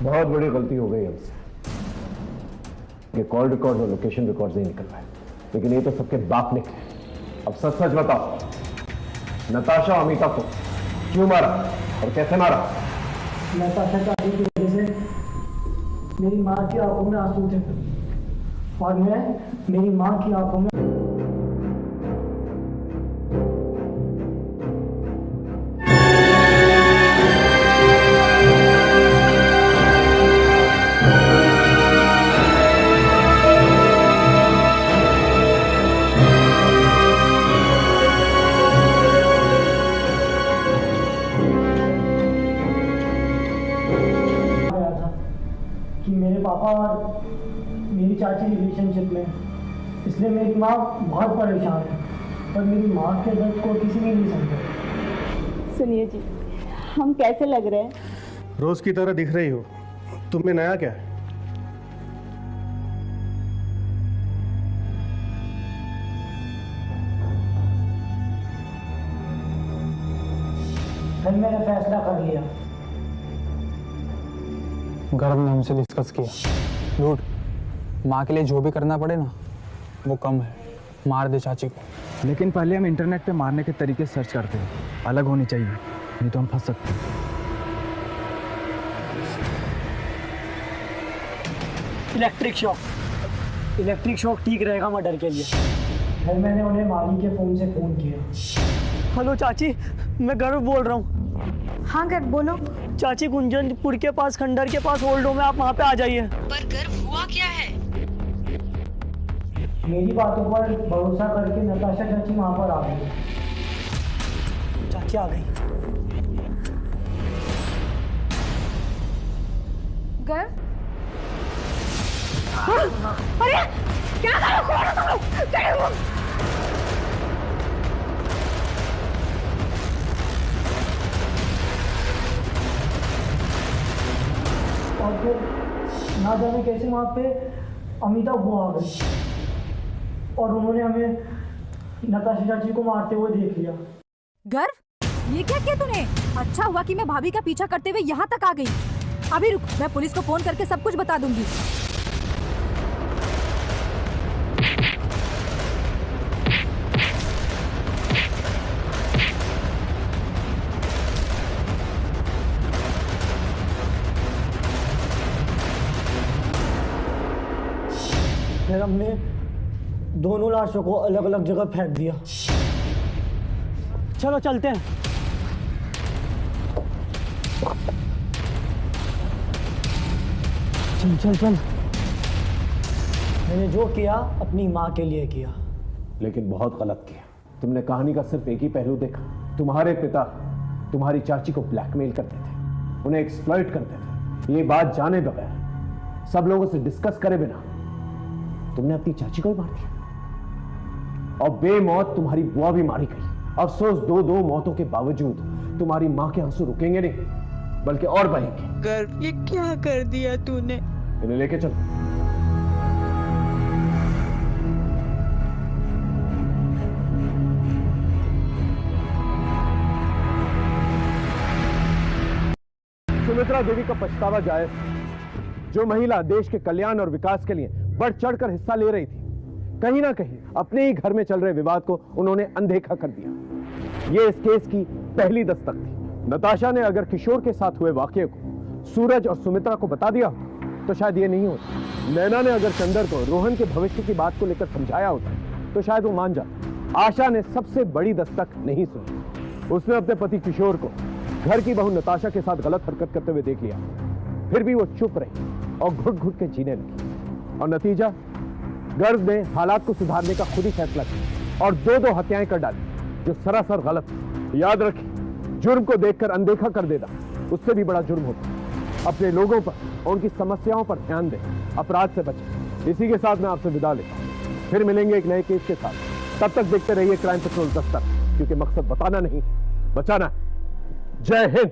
बहुत बड़ी गलती हो गई हमसे। ये कॉल रिकॉर्ड और लोकेशन रिकॉर्ड नहीं निकल पाए, लेकिन ये तो सबके बाप ने किया। अब सच सच बताओ, नताशा अमिता को क्यों मारा और कैसे मारा? नताशा शादी की वजह से मेरी माँ की आंखों में आंसू थे और मैं मेरी माँ की आंखों में पापा और मेरी चाची रिलेशनशिप में, इसलिए मेरी माँ बहुत परेशान है और मेरी माँ के दर्द को किसी ने नहीं समझा। सुनिए जी, हम कैसे लग रहे हैं? रोज की तरह दिख रही हो। तुम्हें नया क्या है? फिर मैंने फैसला कर लिया। गर्व ने हमसे डिस्कस किया, लूट माँ के लिए जो भी करना पड़े ना वो कम है, मार दे चाची को। लेकिन पहले हम इंटरनेट पे मारने के तरीके सर्च करते हैं, अलग होनी चाहिए, नहीं तो हम फंस सकते हैं। इलेक्ट्रिक शॉक ठीक रहेगा मर्डर के लिए। फिर मैंने उन्हें माली के फोन से फोन किया। हेलो चाची, मैं गर्व बोल रहा हूँ। हाँ गर्व बोलो। चाची, गुंजनपुर के पास खंडर के पास होल्ड होम है, आप वहाँ पे आ जाइए। पर गर्व हुआ क्या है? मेरी बातों पर भरोसा करके नताशा चाची वहाँ पर आ गई। चाची आ गई। गर्व? अरे क्या कर रहे हो? और फिर ना जाने कैसे वहाँ पे अमिता वो आ गई और उन्होंने हमें नताशा चाची को मारते हुए देख लिया। गर्व, ये क्या किया तूने? अच्छा हुआ कि मैं भाभी का पीछा करते हुए यहाँ तक आ गई। अभी रुक, मैं पुलिस को फोन करके सब कुछ बता दूंगी। फिर हमने दोनों लाशों को अलग अलग जगह फेंक दिया। चलो चलते हैं। चल चल चल। मैंने जो किया अपनी माँ के लिए किया। लेकिन बहुत गलत किया। तुमने कहानी का सिर्फ एक ही पहलू देखा। तुम्हारे पिता तुम्हारी चाची को ब्लैकमेल करते थे, उन्हें एक्सप्लॉइट करते थे। ये बात जाने बगैर, सब लोगों से डिस्कस करे बिना तुमने अपनी चाची को ही मार दिया और बेमौत तुम्हारी बुआ भी मारी गई। अफसोस दो मौतों के बावजूद तुम्हारी मां के आंसू रुकेंगे नहीं, बल्कि और बहेंगे। गर्व, ये क्या कर दिया तूने? इन्हें लेके चलो। सुमित्रा देवी का पछतावा जायज है। जो महिला देश के कल्याण और विकास के लिए बढ़ चढ़कर हिस्सा ले रही थी, कहीं ना कहीं अपने ही घर में चल रहे विवाद को उन्होंने अनदेखा कर दिया। ये इस केस की पहली दस्तक थी। नताशा ने अगर किशोर के साथ हुए वाकये को सूरज और सुमित्रा को बता दिया तो शायद ये नहीं होता। नैना ने अगर चंदर को रोहन के भविष्य की बात को लेकर समझाया होता तो शायद वो मान जाता। आशा ने सबसे बड़ी दस्तक नहीं सुनी। उसने अपने पति किशोर को घर की बहू नताशा के साथ गलत हरकत करते हुए देख लिया, फिर भी वो चुप रही और घुट घुट के जीने लगी। और नतीजा, गर्ग ने हालात को सुधारने का खुद ही फैसला किया और दो हत्याएं कर डाली, जो सरासर गलत। याद रखिए, जुर्म को देखकर अनदेखा कर देना उससे भी बड़ा जुर्म होता है। अपने लोगों पर और उनकी समस्याओं पर ध्यान दें, अपराध से बचें। इसी के साथ मैं आपसे विदा लेता हूं। फिर मिलेंगे एक नए केस के साथ। तब तक देखते रहिए क्राइम पेट्रोल 10 तक, क्योंकि मकसद बताना नहीं, बचाना है। जय हिंद।